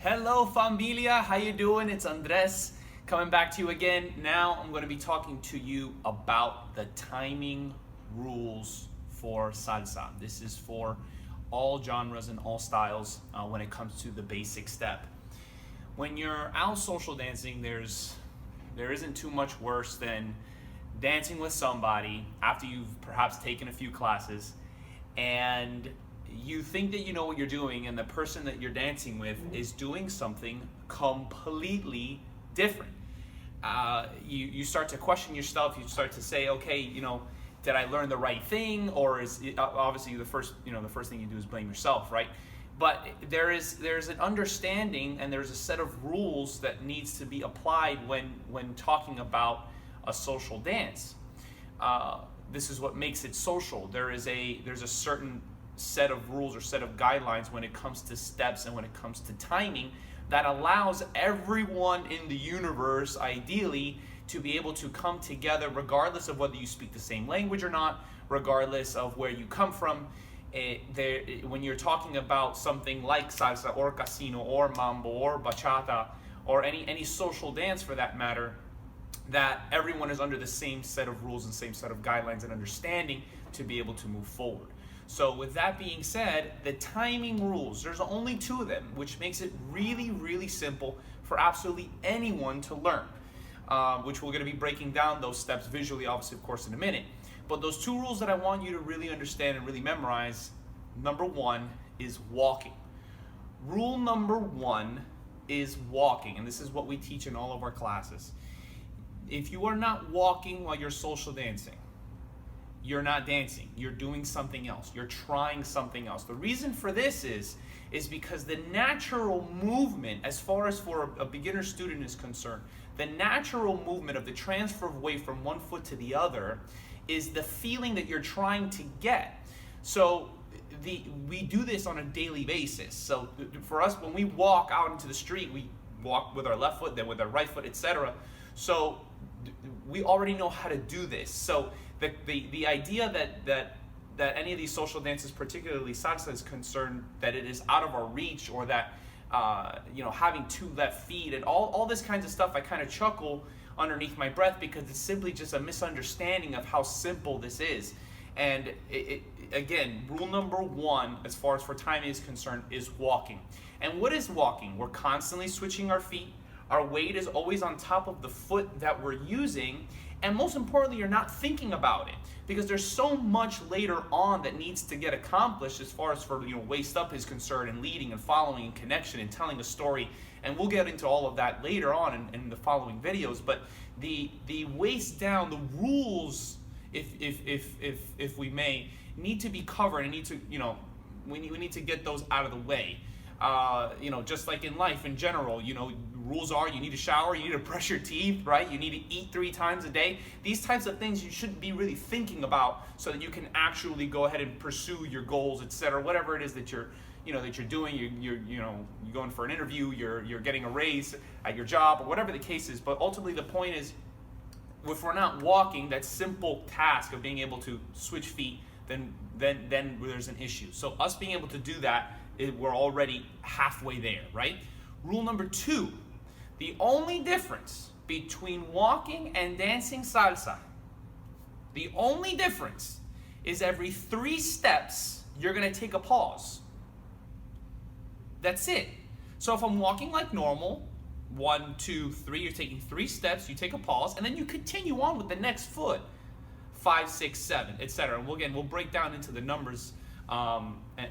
Hello familia, how you doing? It's Andres coming back to you again. Now I'm going to be talking to you about the timing rules for salsa. This is for all genres and all styles when it comes to the basic step. When you're out social dancing, there isn't too much worse than dancing with somebody after you've perhaps taken a few classes and you think that you know what you're doing, and the person that you're dancing with is doing something completely different. You start to question yourself. You start to say, okay, did I learn the right thing? Or is it, obviously the first thing you do is blame yourself, right? But there's an understanding and there's a set of rules that needs to be applied when talking about a social dance. This is what makes it social. There's a certain set of rules or set of guidelines when it comes to steps and when it comes to timing that allows everyone in the universe ideally to be able to come together regardless of whether you speak the same language or not, regardless of where you come from. When you're talking about something like salsa or casino or mambo or bachata or any social dance for that matter, that everyone is under the same set of rules and same set of guidelines and understanding to be able to move forward. So with that being said, the timing rules, there's only two of them, which makes it really, really simple for absolutely anyone to learn, which we're going to be breaking down those steps visually, obviously, of course, in a minute. But those two rules that I want you to really understand and really memorize, number one is walking. Rule number one is walking, and this is what we teach in all of our classes. If you are not walking while you're social dancing, you're not dancing, you're doing something else, you're trying something else. The reason for this is because the natural movement, as far as for a beginner student is concerned, the natural movement of the transfer of weight from one foot to the other is the feeling that you're trying to get. So we do this on a daily basis. So for us, when we walk out into the street, we walk with our left foot, then with our right foot, etc. So we already know how to do this. So the idea that any of these social dances, particularly salsa, is concerned that it is out of our reach, or that having two left feet and all this kinds of stuff, I kind of chuckle underneath my breath because it's simply just a misunderstanding of how simple this is. And again, rule number one, as far as for timing is concerned, is walking. And what is walking? We're constantly switching our feet. Our weight is always on top of the foot that we're using. And most importantly, you're not thinking about it because there's so much later on that needs to get accomplished as far as for waist up is concerned, and leading and following and connection and telling a story. And we'll get into all of that later on in the following videos. But the waist down, the rules, if we may, need to be covered and need to we need to get those out of the way. Just like in life in general, rules are you need to shower, you need to brush your teeth, right? You need to eat 3 times a day. These types of things you shouldn't be really thinking about so that you can actually go ahead and pursue your goals, etc. Whatever it is that you're doing, you're going for an interview, you're getting a raise at your job, or whatever the case is. But ultimately the point is, if we're not walking that simple task of being able to switch feet, then there's an issue. So us being able to do that, we're already halfway there, right? Rule number 2, the only difference between walking and dancing salsa, the only difference is every 3 steps, you're gonna take a pause. That's it. So if I'm walking like normal, 1, 2, 3, you're taking 3 steps, you take a pause, and then you continue on with the next foot, 5, 6, 7, etc. And we'll break down into the numbers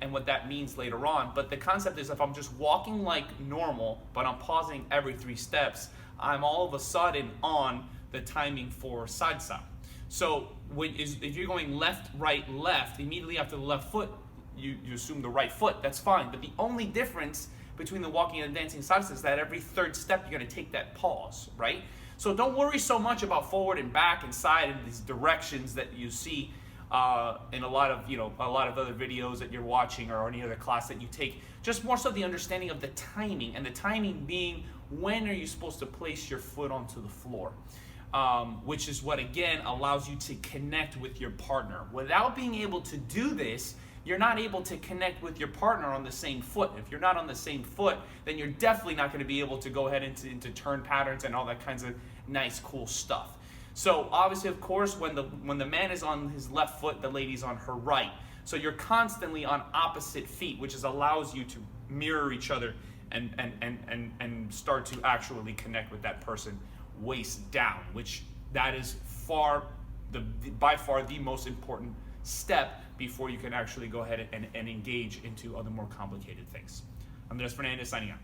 and what that means later on. But the concept is, if I'm just walking like normal, but I'm pausing every 3 steps, I'm all of a sudden on the timing for salsa. So if you're going left, right, left, immediately after the left foot, you assume the right foot. That's fine. But the only difference between the walking and the dancing salsa is that every 3rd step, you're going to take that pause, right? So don't worry so much about forward and back and side and these directions that you see in a lot of other videos that you're watching or any other class that you take. Just more so the understanding of the timing, and the timing being when are you supposed to place your foot onto the floor, which is what again allows you to connect with your partner. Without being able to do this, you're not able to connect with your partner on the same foot. If you're not on the same foot, then you're definitely not going to be able to go ahead into turn patterns and all that kinds of nice, cool stuff. So obviously, of course, when the man is on his left foot, the lady's on her right. So you're constantly on opposite feet, which allows you to mirror each other and start to actually connect with that person waist down, which that is by far the most important step before you can actually go ahead and engage into other more complicated things. Andres Fernandez signing out.